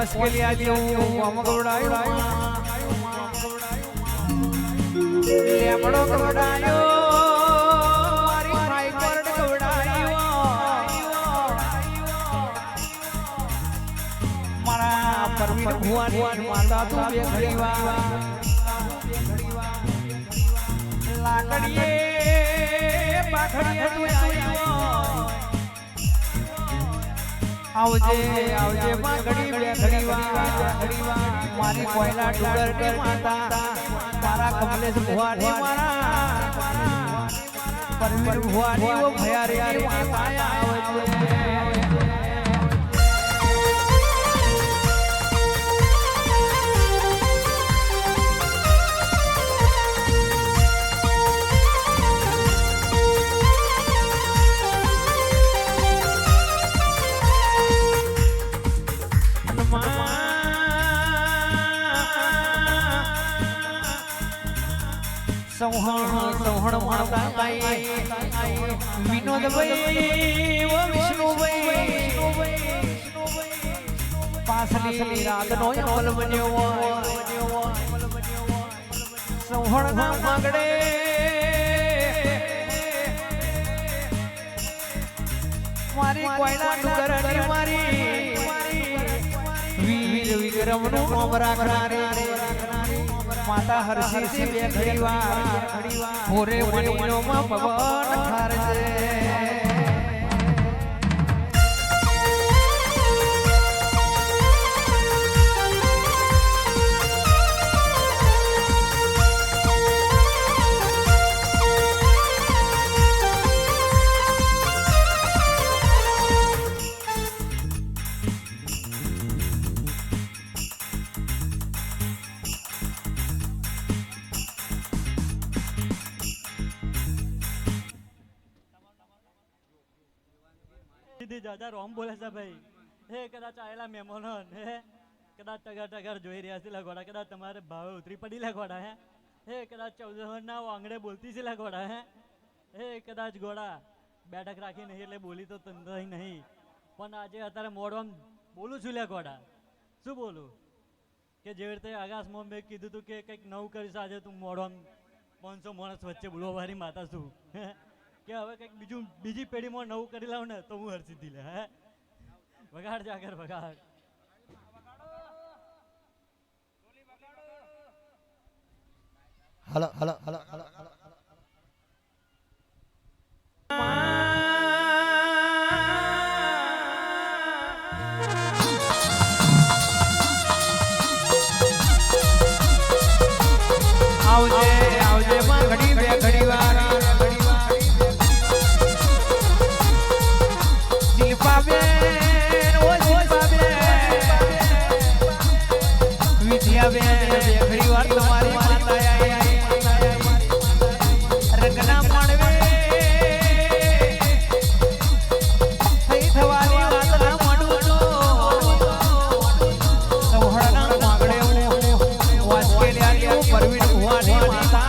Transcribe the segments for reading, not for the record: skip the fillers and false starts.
મુશ્કેલી આલ્યું આમ ગવડાયું લેમડો ગવડાયો મારી ભાઈ કોરડ ગવડાયો મારા પરવીન ભુવાની માતા તું બે ઘડીવા લાકડીએ પાખડીએ તું આવ્યો આવજે આવજે પાખડી બે ઘડીવા મારી કોયલા ડુંગર ની માતા મારા કમલેશ ભુવાની મારા પરવીન ભુવાની ઓ ભયારી માતા આવજે સૌહણ માતા તાઈ વિનોદભાઈ ઓ વિષ્ણુભાઈ પાસલી રાતનો અમલ બન્યો સૌહણ ના માંગડે મારી કોયલા ડુંગરની મારી વીર વિક્રમ નો નામ રાખનારે માતા હરસી બે ઘડીવા હોરે મણીનો માં પવન ખારજે દાદા રોમ બોલે છે ભાઈ હે કદાચ આયેલા મહેમાનો હે કદાચ ટગર જોઈ રહ્યા છે લગોડા કદાચ તમારે ભાવે ઉતરી પડી લગોડા હે કદાચ 14 ના આંગળે બોલતી છે લગોડા હે કદાચ ગોડા બેઠક રાખી નહીં એટલે બોલી તો તંત્ર નહીં પણ આજે અત્યારે મોડવામાં બોલું છું લગોડા શું બોલું કે જે રીતે આકાશમાં મેં કીધું હતું કે કંઈક નવું કરીશ આજે તું મોડવામાં 500 માણસ વચ્ચે બોલવા વાળી માતા છું કે હવે કંઈક બીજી પેઢીમાં નવું કરી લાવ ને તો હું હરસિદ્ધિ લે હે વગાડ જાગર વગાડ હલો હલો હલો હલો આવજે આવજે માં ઘડી બે ઘડી વાર ઘડી વાર તમારી માતા રંગના માણવે થઈ થવાની વાત ના માંડવાનો સૌહળના માગડે વાસ્કેલિયા પરવીન ભુવાની માતા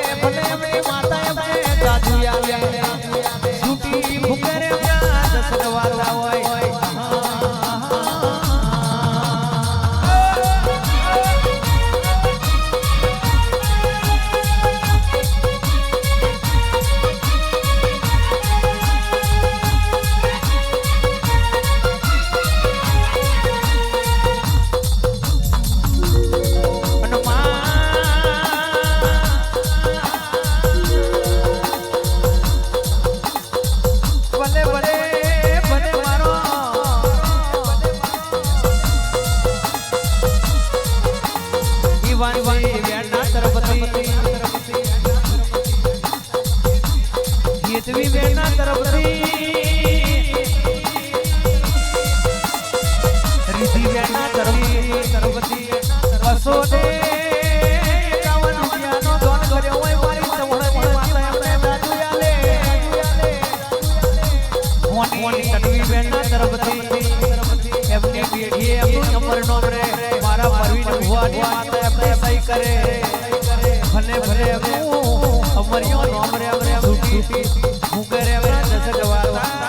ભલે ભલે માતા માતા શિવાજી વેણના તરફથી હેતવી વેણના તરફથી રીતિ વેણના તરફથી 251 રૂપિયાનો દાન કર્યો હોય મારી સવણની માતા એમને દાદુ આલે મોની તડવી વેણના તરફથી એમની પેઢીએ એમનું અમર નામ રે મારા પરવીન ભુવાની માતા એમને સહી કરે ભલે ભલે અમરિયો નામ રે અમરે છૂટી હું કરે એમના દશક વાતા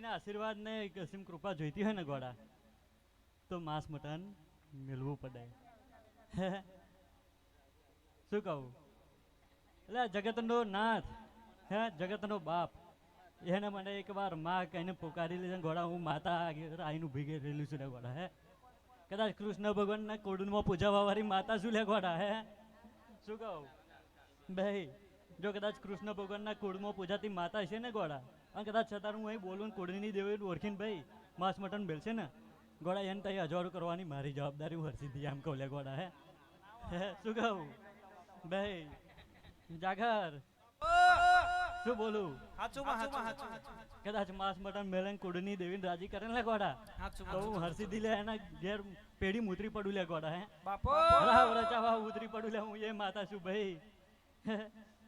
આશીર્વાદ ને અસીમ કૃપા જોઈતી હોય ને ગોડા તો માંસ મટન મેળવું પડે શું કહું એટલે જગતનો નાથ હે જગતનો બાપ એને મને એકવાર માં કહીને પોકારી લીધે ગોડા હું માતા આઈને ઊભી રહેલું છું ને ગોડા હે કદાચ કૃષ્ણ ભગવાનના કોડુનમાં પૂજાવા વાળી માતા શું લે ગોડા હે શું કહું ભાઈ જો કદાચ કૃષ્ણ ભગવાનના કોડમાં પૂજાતી માતા છે ને ગોડા અને કદાચ છતાં હું અહીં બોલું કોડની દેવી ઓળખીને ભાઈ માંસ મટન બેલશે ને ગોડા એને તઈ હજારો કરવાની મારી જવાબદારી હું હરસીથી આમ કહું લે ગોડા હે શું કહું ભાઈ જાગર શું બોલું કદાચ માંસ મટન મેળે કોડની દેવીને રાજી કરે ને ગોડા તો હું હરસીથી લે એના ઘેર પેઢી ઉતરી પડું લે ગોડા હે રચાવા ઉતરી પડું લે હું એ માતા છું ભાઈ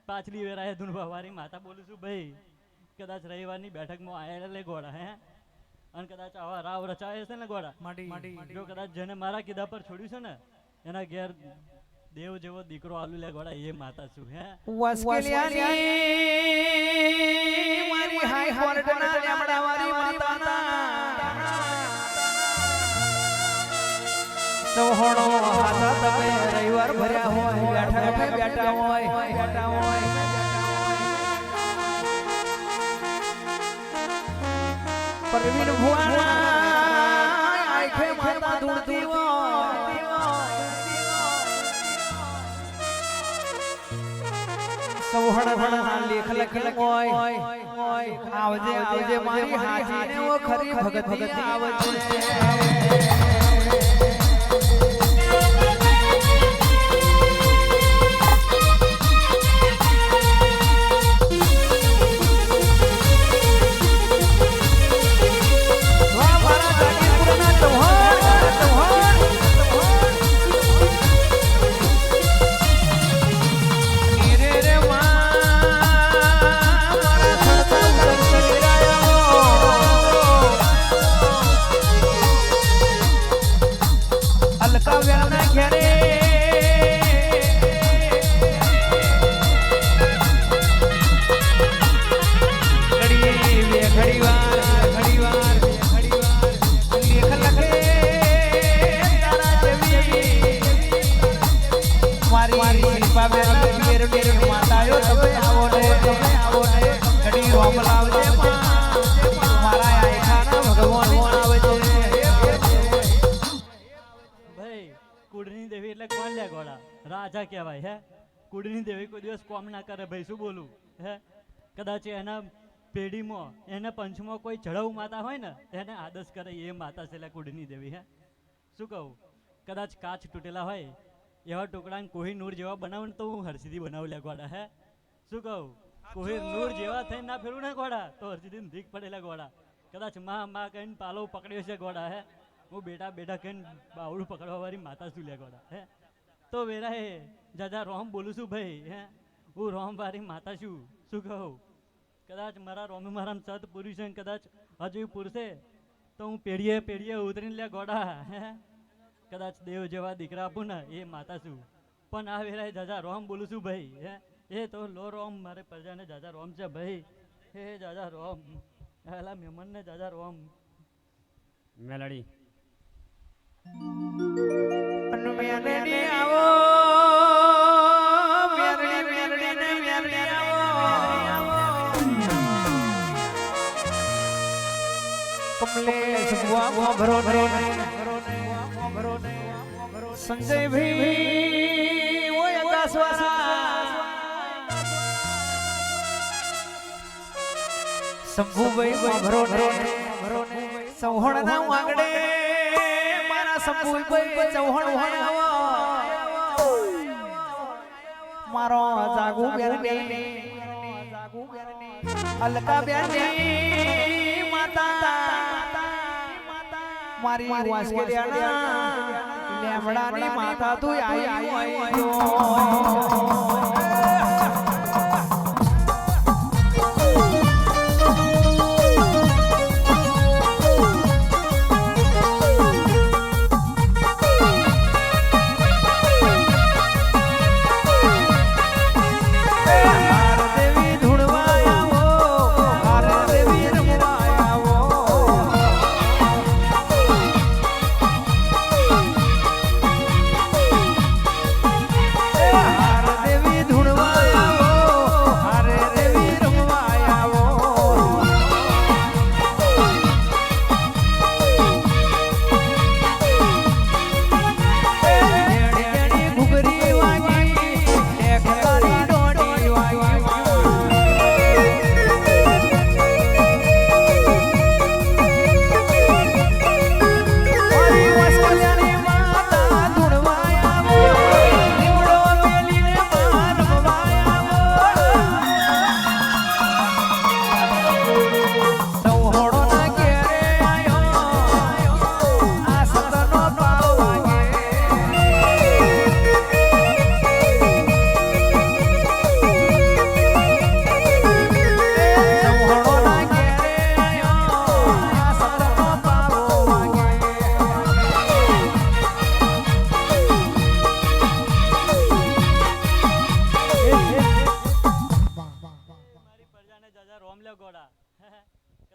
પાછલી વેરાએ ધૂનવા વાળી માતા બોલું છું ભાઈ કદાચ રવિવારની બેઠકમાં આયેલા લે ગોડા હે અને કદાચ આવા રાવ રચાય છે ને ગોડા જો કદાચ જેને મારા કીધા પર છોડ્યું છે ને એના ઘેર દેવ જેવો દીકરો આલુ લે ગોડા એ માતા છું હે મારી હાઈ કોર્ટના લેમડા વાળી માતાના સોહણો હાથા તમે રવિવાર ભર્યા હોય બેઠા હોય પરવીન ભુવાના આંખે માતા ધૂળતી સોહણના લેખ લખેલ હોય આવજે મારી હાજીને ઓ ખરી ભગત આવજે રાજા કહેવાય હે કુડની દેવી કોઈ દિવસ કોમ ના કરે ભાઈ શું બોલું હે કદાચ એના પેઢીમાં એના પંચમાં કોઈ ચઢાવ માતા હોય ને એને આદર્શ કરે એ માતા છે કુડની દેવી હે શું કહું કદાચ કાચ તૂટેલા હોય એવા ટુકડા કોઈ નૂર જેવા બનાવું ને તો હું હરસીથી બનાવું લે ગોડા હે શું કહું કોઈ નૂર જેવા થઈને ના ફેરવું ને ગોડા તો હરસીથી ધીક પડેલા ગોડા કદાચ માં કહીને પાલો પકડ્યો છે ગોડા હે હું બેટા કહીને બાવડું પકડવા વાળી માતા શું લે ગોડા હે તો વેરા હે જાજા રોમ બોલું છું ભાઈ હે હું રોમ વાળી માતા છું શું કહું કદાચ મારા રોમે મારા સત પૂર્યું છે કદાચ હજુ પૂરશે તો હું પેઢીએ ઉતરીને લે ગોડા હે કદાચ દેવ જેવા દીકરા આપું ને એ માતા છું પણ આ વેરાએ જાજા રોમ બોલું છું ભાઈ હે એ તો લો રોમ મારે પ્રજાને જાજા રોમ છે ભાઈ હે જાજા રોમ એલા મહેમાનને જાજા રોમ મેલડી મેલડી આવો મેલડી આવો કમલે ભરો સંજય ભાઈ ઓય આકાશવાળા શંભુભાઈ ભરો ને ચૌહાણના વાંગડે મારા શંભુભાઈ ચૌહાણ આવો મારો જાગુ બેરને અલકા બેરને માતા મારી વાસકેરિયાના લેમડાની માતા તું આવી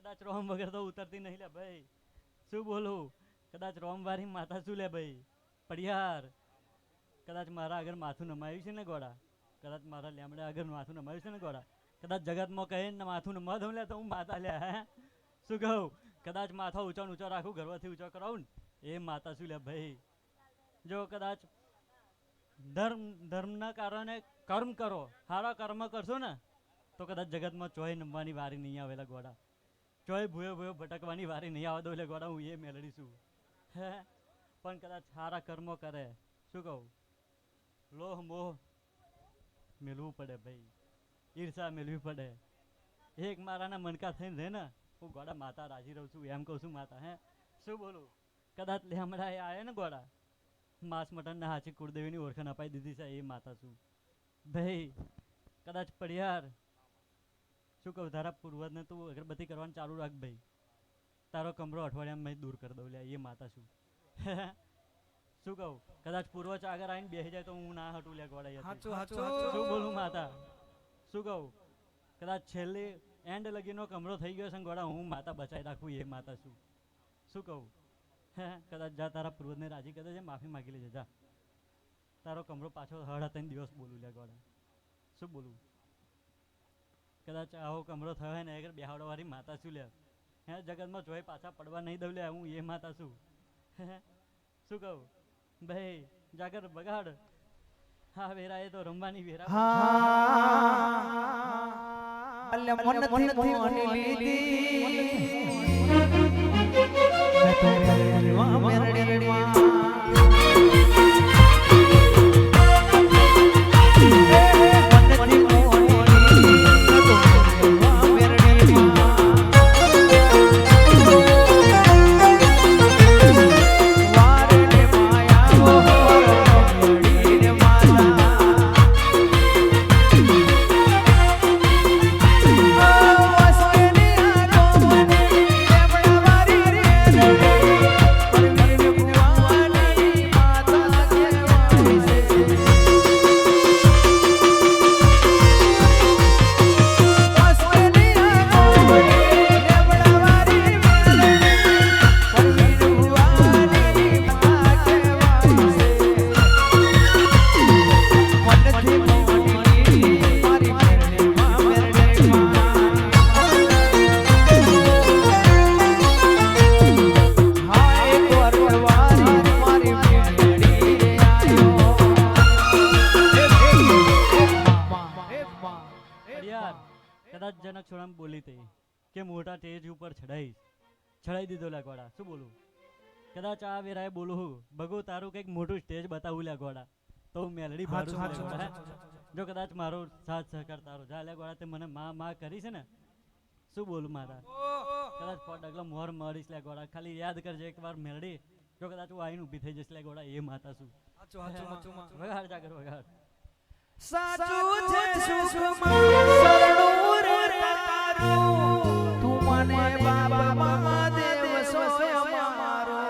કદાચ રોમ વગર તો ઉતરતી નહીં લે ભાઈ શું બોલું કદાચ રોમ વારી માથા શું લે ભાઈ પડિયાર કદાચ મારા આગળ માથું નમાયું છે ને ગોડા કદાચ મારા લેમડા આગળ માથું નમાયું છે ને ગોડા કદાચ જગતમાં કહે ને માથું નમા દઉં લે તો હું માતા લે હે શું કહું કદાચ માથો ઊંચો ઊંચો રાખું ગર્વથી ઊંચો કરાવું ને એ માતા શું લે ભાઈ જો કદાચ ધર્મના કારણે કર્મ કરો સારા કર્મ કરશો ને તો કદાચ જગતમાં ચોય નમવાની વારી નહીં આવેલા ગોડા ચોય ભૂયો ભટકવાની વારી નહીં આવે દો એટલે ગોડા હું એ મેળડી છું હે પણ કદાચ સારા કર્મો કરે શું કહું લોહ મોહ મેળવું પડે ભાઈ ઈર્ષા મેળવી પડે એક મારાના મનકા થઈને રહે ને હું ગોડા માતા રાજી રહું છું એમ કહું છું માતા હે શું બોલું કદાચ લેમડા એ આવે ને ગોડા માંસ મટનના હાચી કુળદેવીની ઓળખાણ અપાઈ દીધી છે એ માતા છું ભાઈ કદાચ પડિયાર શું કહું તારા પૂર્વજને તું અગરબત્તી કરવાનું ચાલુ રાખ ભાઈ તારો કમરો અઠવાડિયામાં દૂર કરી દઉં લે એ માતા છું શું કહું કદાચ પૂર્વજ આગળ આવીને બેસી જાય તો હું ના હટું લે ગોડા શું બોલું માતા શું કહું કદાચ છેલ્લે એન્ડ લગીનો કમરો થઈ ગયો છે ગોડા હું માતા બચાવી રાખું એ માતા છું શું કહું હે કદાચ જા તારા પૂર્વજને રાજી કરે છે માફી માગી લેજે જા તારો કમરો પાછો 3.5 દિવસ બોલું લે ગોડા શું બોલું કદાચ આવો કમરો થયો ને આગળ બેહાડો વાળી માતા શું લે હે જગતમાં જોઈ પાછા પડવા નહીં દઉં લે હું એ માતા છું શું કહું ભાઈ જાગર બગાડ હા વેરા એ તો રમવાની વેરા કદાચ જનક છોડામ બોલી હતી કે મોટા સ્ટેજ ઉપર ચડાઈ દીધો લે ગોડા. શું બોલું? કદાચ આ વેરાએ બોલું હું ભગો તારું કંઈક મોટું સ્ટેજ બતાવું લે ગોડા તો હું મેલડી ભાડું લે ગોડા. જો કદાચ મારો સાથ સહકાર તારો જા લે ગોડા તે મને માં કરી છે ને શું બોલું મારા કદાચ ડગલો મોર મરીશ લે ગોડા. ખાલી યાદ કરજે એકવાર મેલડી જો કદાચ હું આવીને ઊભી થઈ જઈશ લે ગોડા એ માતા છું. વગાડ જાગર વગાડ. સાચું છે સુખમાં શરણું રે તારું તું મને બાબા મહાદેવ સોય અમારો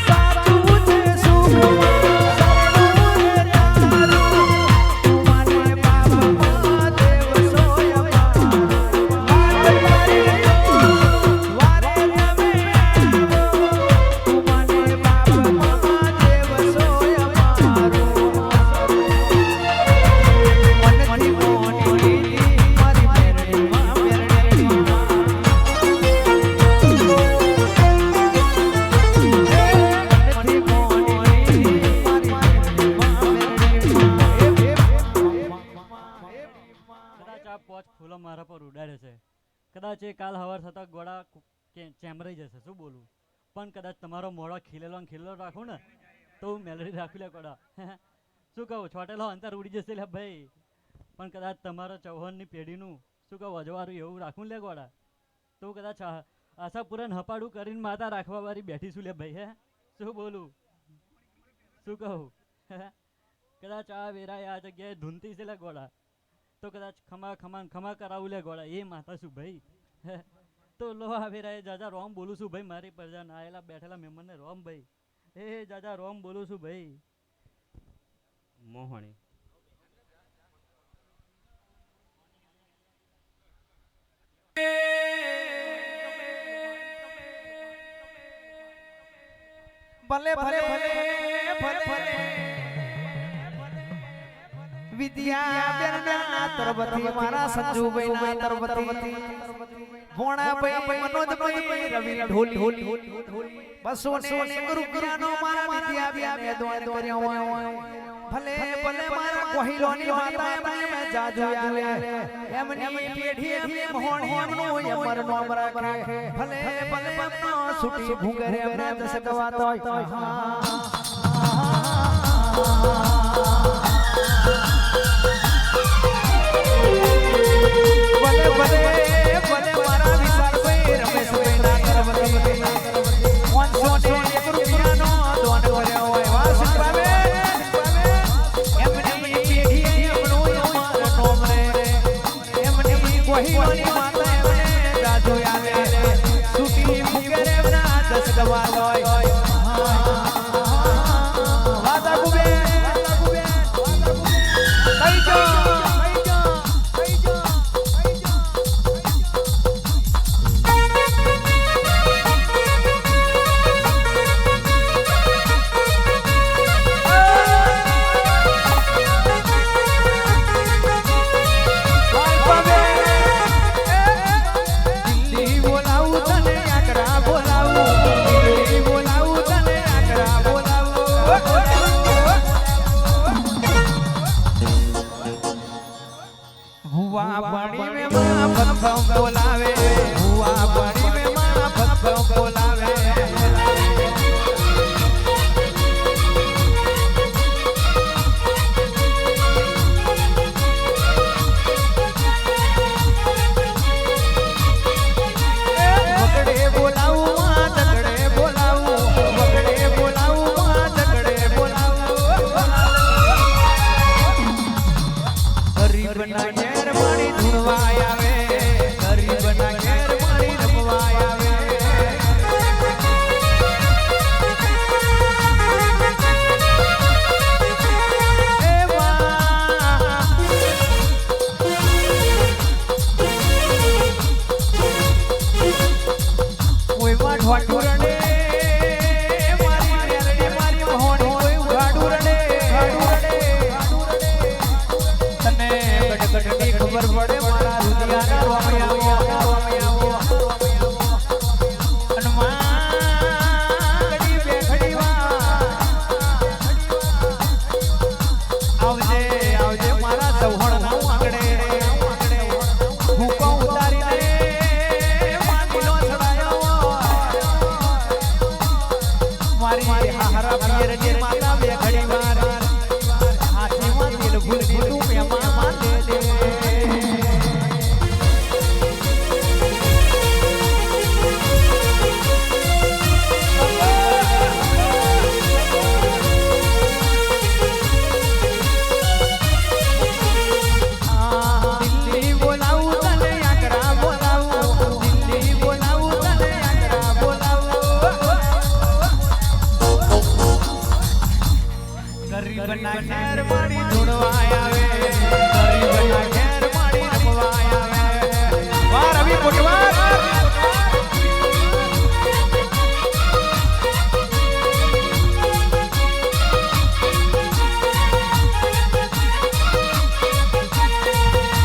સાચું છે સુખમાં શરણું રે તારું તું મને બાબા મહાદેવ સોય અમારો વારે તમે તું મને બાબા મહાદેવ સોય અમારો મનથી મોની મારી મેરડી માં મેરડી મનથી મોની મારી કદાચ આ પોચ ફૂલો મારા પર ઉડાડે છે. કદાચ એ કાલ હવાર થતા ગોળા ચેમરાઈ જશે. શું બોલું? પણ કદાચ તમારો મોડો ખીલેલો ને ખીલેલો રાખું ને તો હું મેલડી રાખી લે ગોળા. શું કહું? છોટેલો અંતર ઉડી જશે લે ભાઈ. પણ કદાચ તમારા ચૌહાણની પેઢીનું શું કહું અજવાળું એવું રાખું લે ગોળા તો કદાચ આશાપુરાને હપાડું કરીને માતા રાખવા વાળી બેઠીશું લે ભાઈ. હે શું બોલું? શું કહું? કદાચ આ વેરાએ આ જગ્યાએ ધૂનતી છે લે ગોળા તો કદાચ ખમા કરાવું લે ગોળા એ માતા છું ભાઈ. તો લો આ વેરાએ જાજા રોમ બોલું છું ભાઈ. મારી પ્રજા આયેલા બેઠેલા મહેમાનને રોમ ભાઈ. એ જાજા રોમ બોલું છું ભાઈ. મોહણી ભલે ભલે ભલે ભલે ભલે વિદ્યા બેનના તરબતી મારા સંજુભાઈ ના તરબતી ભોણા ભાઈ મનોજભાઈ રવિ ઢોલી બસો ને રૂપિયાનો મારા વિદ્યા બેન મેદવાન કર્યો ભલે ભલે મારા કોહિલોની માતા એમને જાજુ આવે એમની પેઢી એમની મોહણી એમનું અમર નામ રાખે ભલે ભલે એમનો સુટી ભૂંગરે એમને દસ ગવાતો ભલે ભલે ભલે મારા વિશાલભાઈ રમેશભાઈ ના તરફથી 501 રૂપિયાનો દાન કર્યો હોય વાસુભાવે એમની પેઢી એમનું અમર નામ રે એમની કોહિલોની માતા એમને જાજુ આવે સુટી મુકેરે એમના દસ ગવા હોય વાતા ગુબે કઈ જો बोलावे हुआ पानी में मां भक्तों बोलावे वगड़े बोलाऊ मां दगड़े बोलाऊ वगड़े बोलाऊ मां दगड़े बोलाऊ गरीब ना घेर मारी धुनवाया वे गरीबना घेर मारी रमवाया वे ए ओए मां ढोटू रणे मारी मेलडी मारी मोहणी ओए उघाडू रणे तने गडगडनी खबर पड़े मारा रुदियाना रोमया हनुमान गड़ी बेखड़ी वा आवजे મારી હારા પિયરની માતા બે ઘડી વાર હાથીમાં દિલ ભૂલ દીધું મહેમાન દે દે ગરીબના ઘેર માડી ધૂળવા આવે ગરીબના ઘેર માડી રમવા આવે વાહ રવિ કોટવાર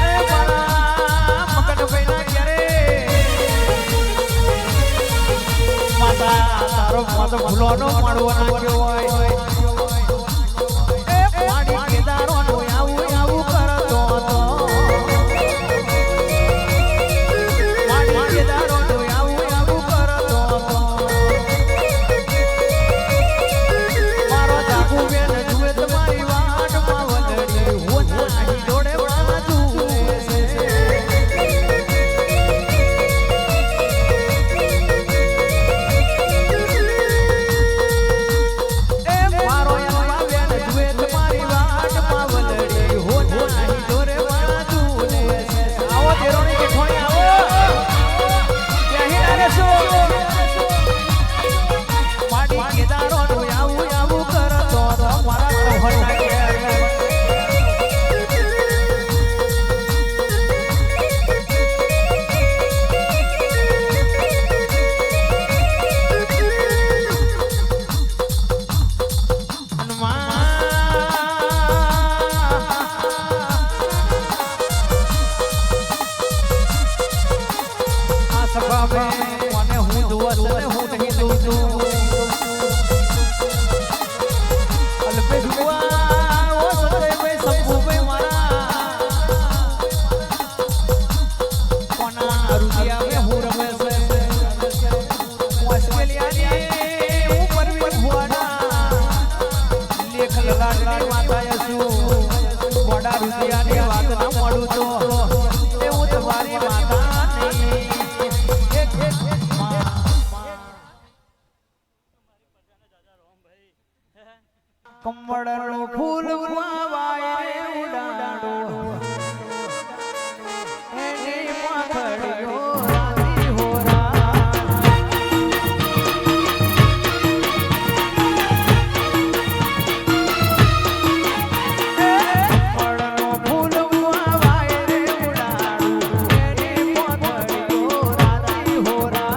એ મારા મકનભાઈના ઘેરે માતા તારો મત ભૂલોનો માડવો નાખ્યો હોય મને હું દુઆ તને હું નહીં દઉં છું અલ્પેશ દુઆ ઓ સદે ભાઈ સંભુ ભાઈ મારા કોના રૂપિયા મે હું રમે છે ઓસ્ટ્રેલિયાની હું પરવીન ભુવાડા લેખ લાડની માતા છું મોડા રૂપિયાની વાત ના મળું તો એ હું તમારી માતા કમળનું ફૂલ વાવાય રે ઉડાડો એની માથડીઓ રાતી હોરા કમળનું ફૂલ વાવાય રે ઉડાડો એની માથડીઓ રાતી હોરા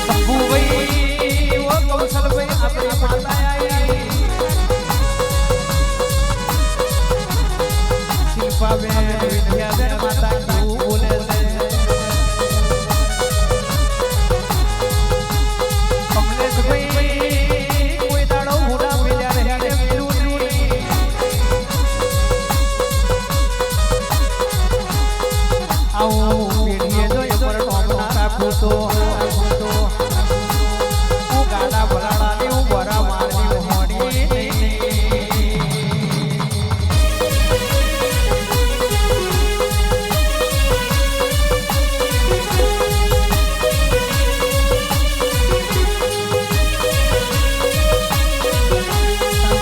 સંભુ ભાઈ તો હું ગાડા ભલાડાની હું બરા મારની હોડી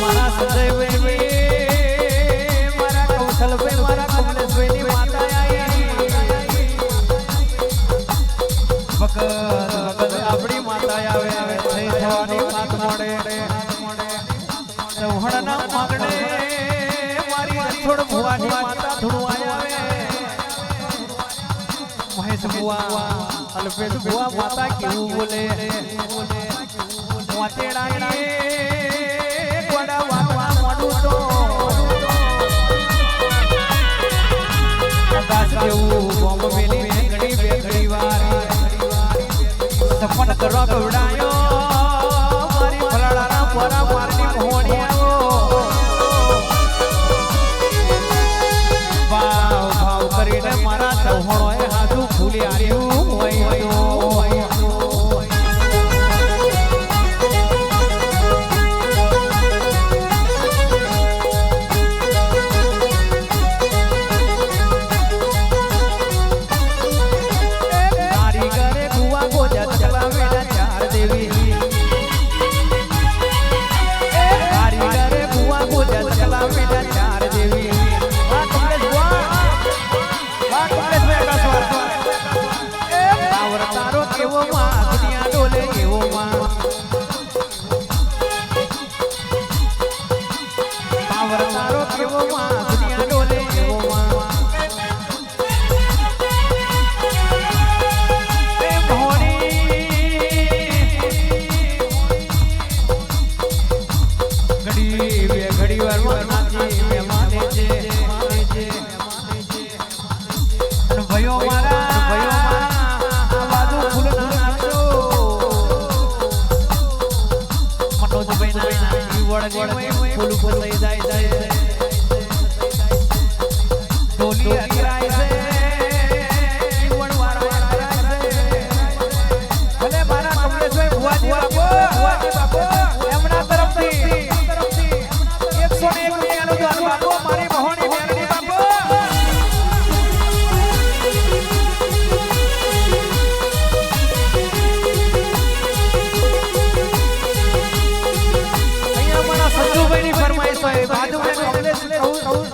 મારા સંજયભાઈ મારા કૌશલભાઈ મારા કમલેશભાઈની માતા આપણી માતા આવે થઈ થવાની વાત મળે ચૌહાણના માગણે મારી રણછોડ ભુવાની માતા ધૂણવાઈ આવે મહેશ ભુવા અલ્પેશ ભુવા માતા કેવું બોલે વાતેડાની ગોડા વાતવા મોડું તો આકાશ જેવું બોમ્બ મેલી ઘડી બે ઘડી વાર સપન કરવા ગવડાયો મારી ફરાળાના પોરા મારની મોહણી આવો ભાવ ભાવ કરીને મારા ચૌહાણોએ હાથું ફૂલી આવ્યું હોય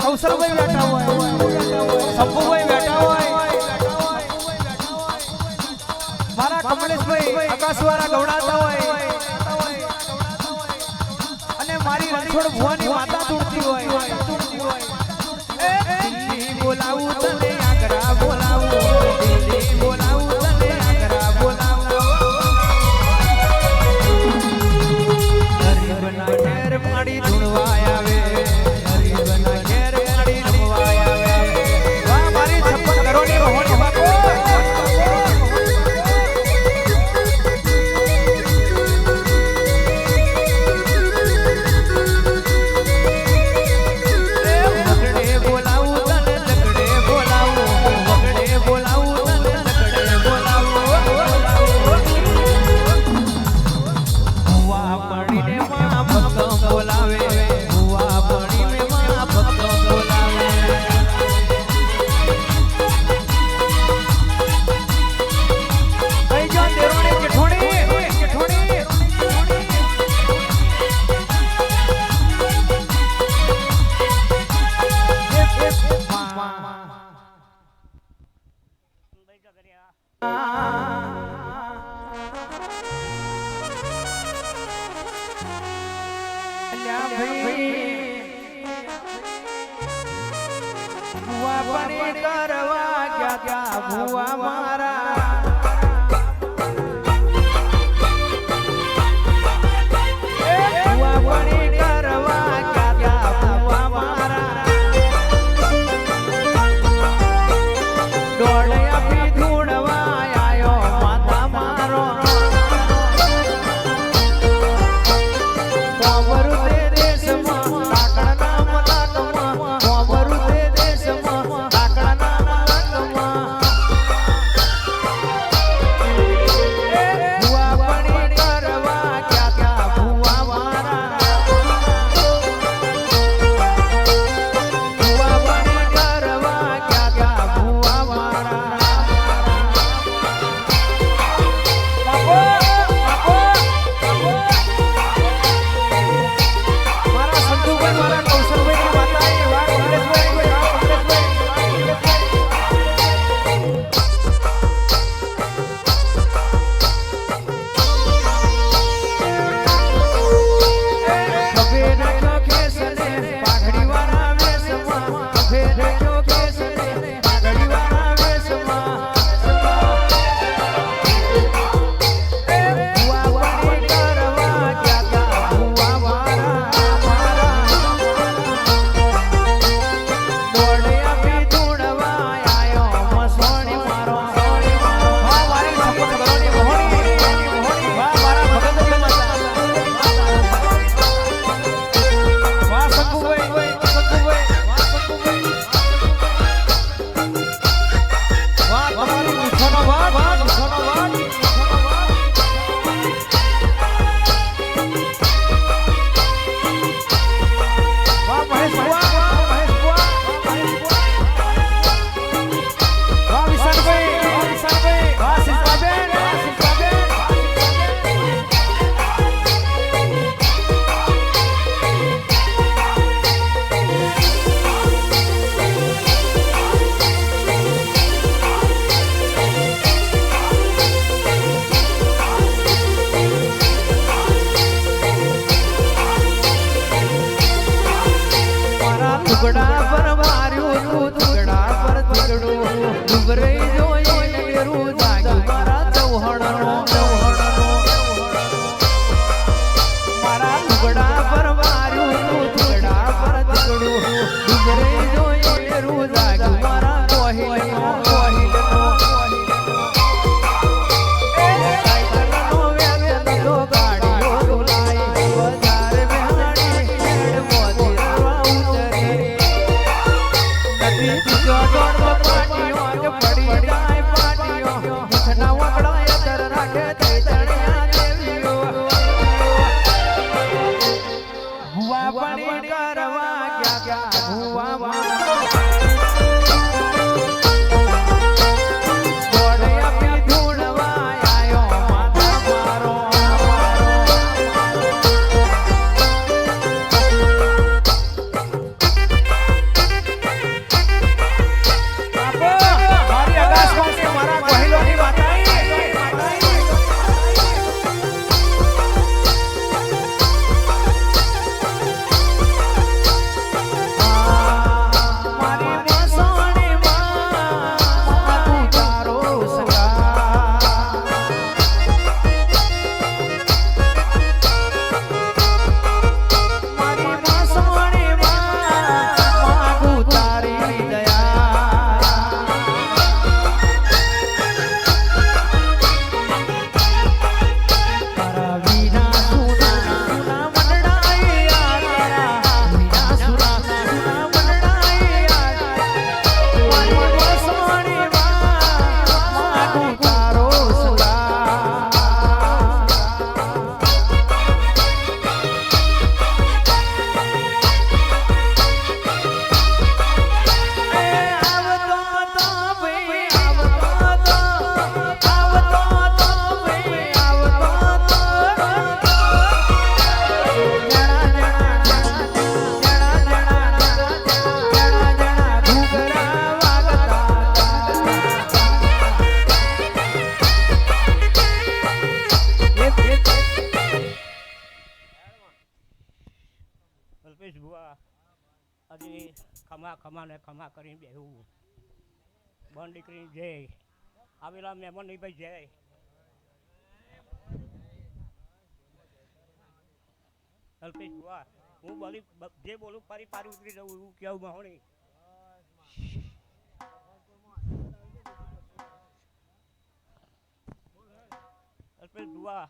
કૌશલભાઈ બેઠા હોય શંભુભાઈ બેઠા હોય મારા કમલેશભાઈ આકાશવાળા ગવડાતા હોય અને મારી રણછોડ ભુવાની માતા તૂટતી હોય બોલાવું તને આગ્રા બોલાવું બોલાવું તને આગ્રા બોલાવું ગરીબના ઘેર પાણી ધૂળવા આવે ભુવા મારા કે તૈતણિયા દેવીઓ ભુવા પાણી કરવા ગયા ભુવા હજી ખમા ખમા ને ખમા કરીને બેહું બંધ દીકરી જય આવેલા મહેમાન નહીં ભાઈ જય અલ્પેશ બુઆ હું બોલી જે બોલું પારી પારી ઉતરી જવું એવું કેવું મહોણી અલ્પેશ બુઆ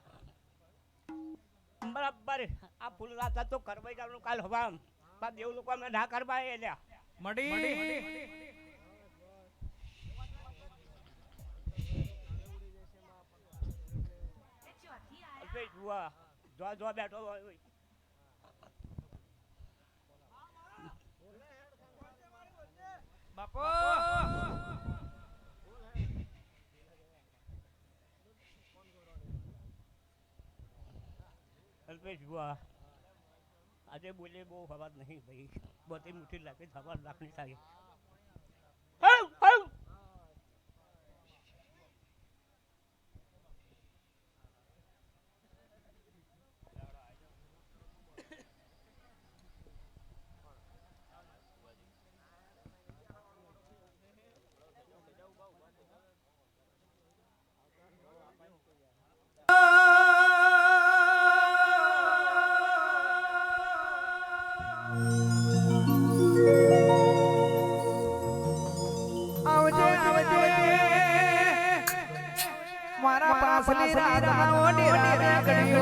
બરાબર આ ફૂલ રાત તો કરવાઈ જવાનું કાલ હવા દેવ લોકો અમે ના કરવા એલ્યા મડી અલ્પેશ બુઆ જો બેઠો હોય બાપો અલ્પેશ બુઆ આજે બોલે બહુ અવાજ નહીં ભાઈ બધી મુઠ્ઠી લાગે સવાર લાખની થાય મારા પાસલી રાધાઓ ડેરા કડી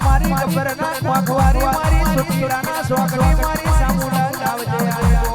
મારી ગબરના વાઘવારી મારી સુતીરાના સોકડી મારી સામુડા લાવજે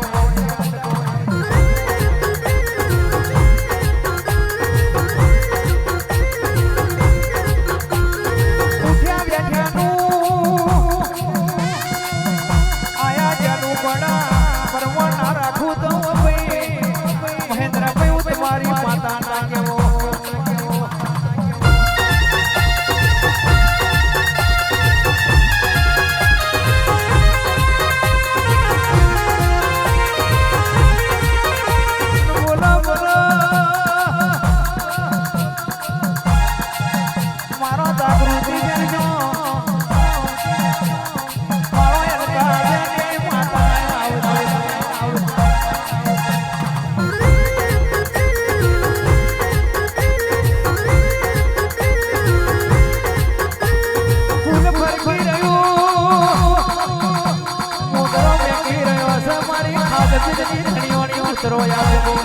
ઉતરો યાર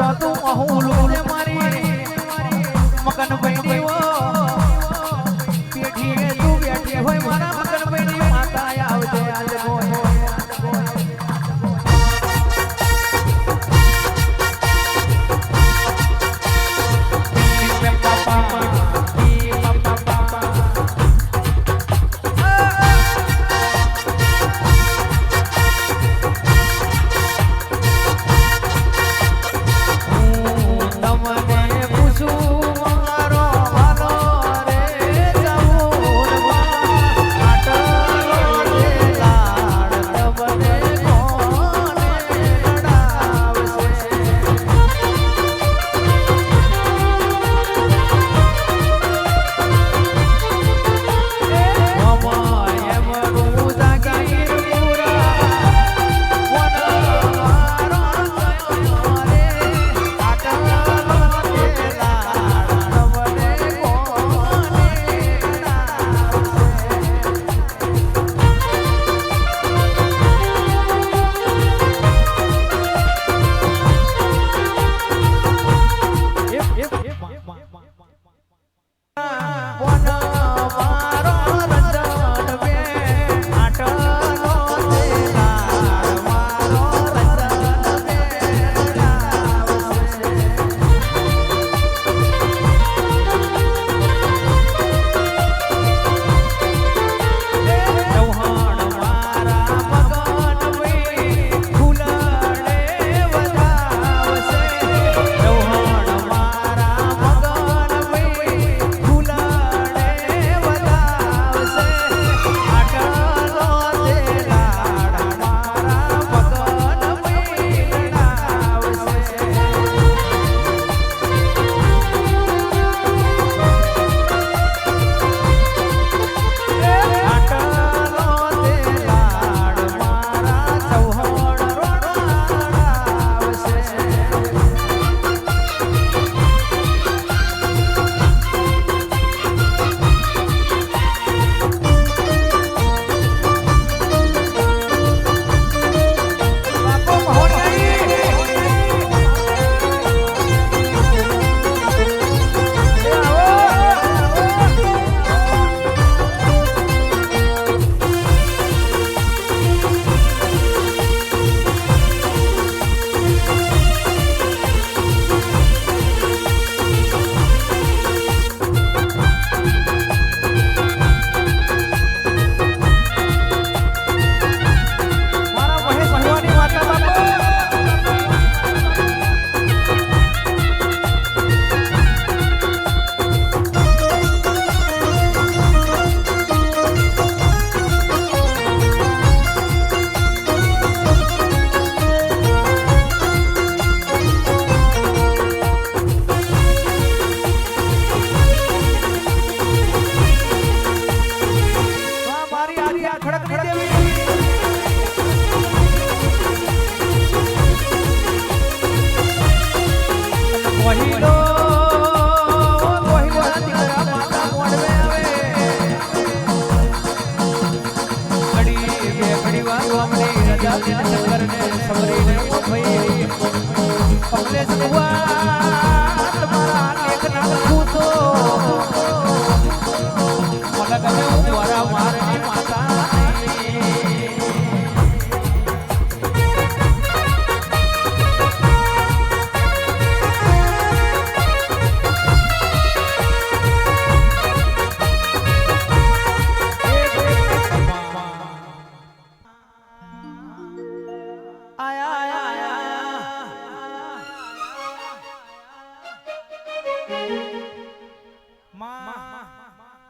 તો તું હું લુલે મારી મગન બની વો પેઠીએ તું બેઠી હોય મારા મગન બની માતા આવજે આજ ગોય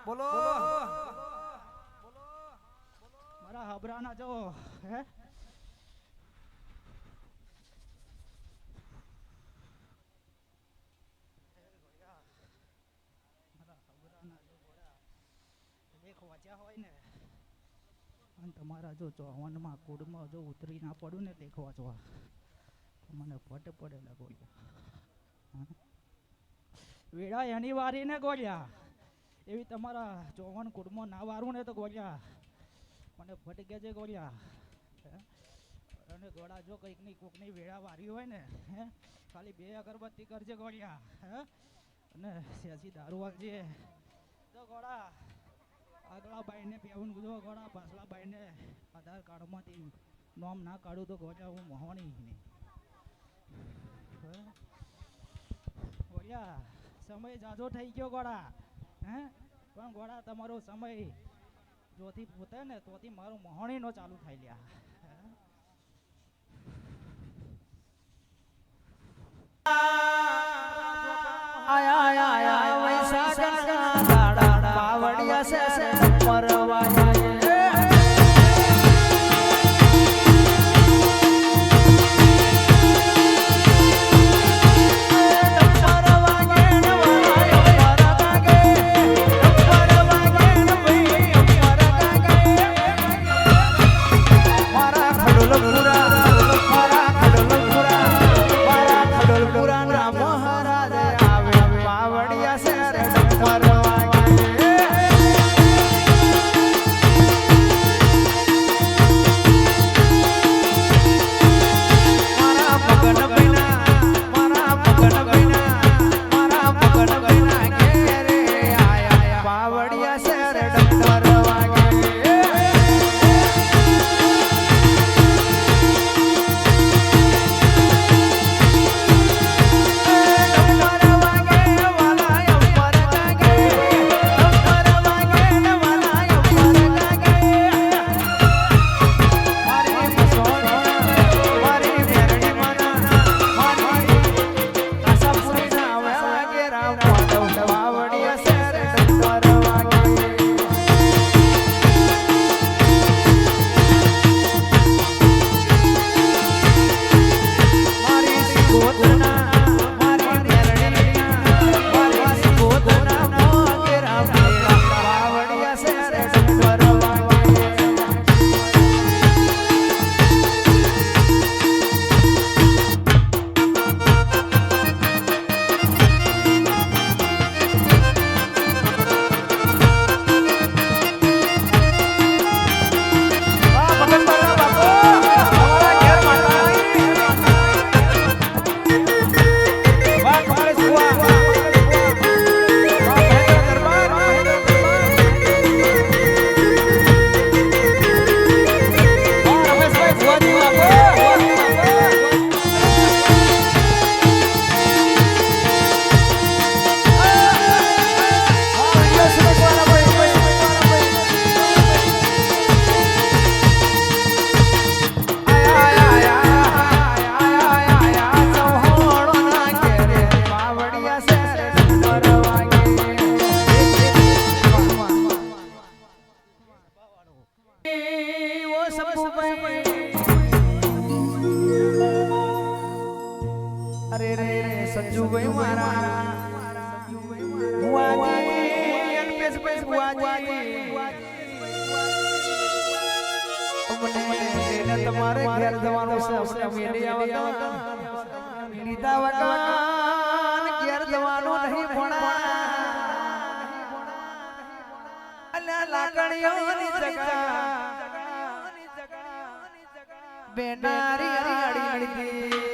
બોલો મારા હબરાના જો હે એક વચ્યા હોય ને અને તમારા જો ચોવનમાં કુડમાં જો ઉતરી ના પડું ને દેખ વાંચવા તો મને ફટ પડેલા ગોળ્યા વેળા એની વારી ને ગોળ્યા એવી તમારા ચોવન કુડમાં ના વારું ને તો ગોળ્યા મને ફટકે છે ગોળ્યા અને ગોળા જો કંઈકની કોકની વેળા વારી હોય ને હે ખાલી 2 અગરબત્તી કરજે ગોળિયા, હે? અને સેસી દારૂ વાગજે. તો ગોળા આગલા બાઈને પેવું કીધું ગોળા, પાછલા બાઈને આધાર કાર્ડમાંથી નોમ ના કાઢું તો ગોળા હું મોહણી નહીં. ગોળિયા સમય જાજો થઈ ગયો ગોળા, હે? પણ ગોળા તમારો સમય જોથી પોતે ને તોથી મારું મોહણીનો ચાલુ થઈ લ્યા. આયા આયા આયા વૈશાખના દાડા પાવડિયા સે પરવાયા સંજુભાઈ મારા બુઆજી અલ્પેશભાઈ બુઆજી મને તમારે ઘેર જવાનું છે અમને મેલી આવતા લીધા વગર ઘેર જવાનું નહીં ભણા અલ્યા લાકડીઓની જગા બેનારી અડી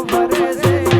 ભરે છે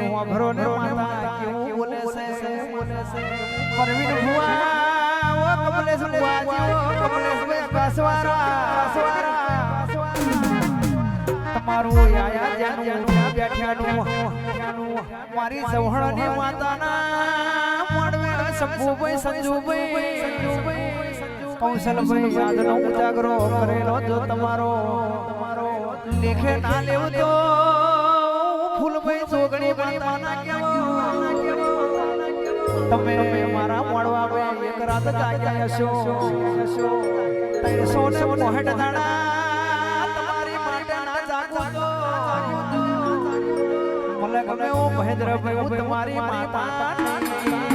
ભાઈ વાઘરો ને માતા કેવું બોલે છે પરવીન ભુવા ઓ કમલેશ ભુવાજી ઓ કમલેશ ભાઈ પાસવારા તમારું આયા જાનું બેઠ્યાનું મારી સવહણની માતાના મોડવે સંભુભાઈ સંજુભાઈ કૌશલભાઈ યાદનો ઉજાગરો કરેલો જો તમારો લેખે ના લેવું તો ફૂલભાઈ જોગણી માતાના કેવો તમે મારા મોડવા એક રાત જાગ્યા હશો 360 દાડા તમારી માટે ના જાગો મને ગમે ઓ મહેન્દ્રભાઈ તમારી માતા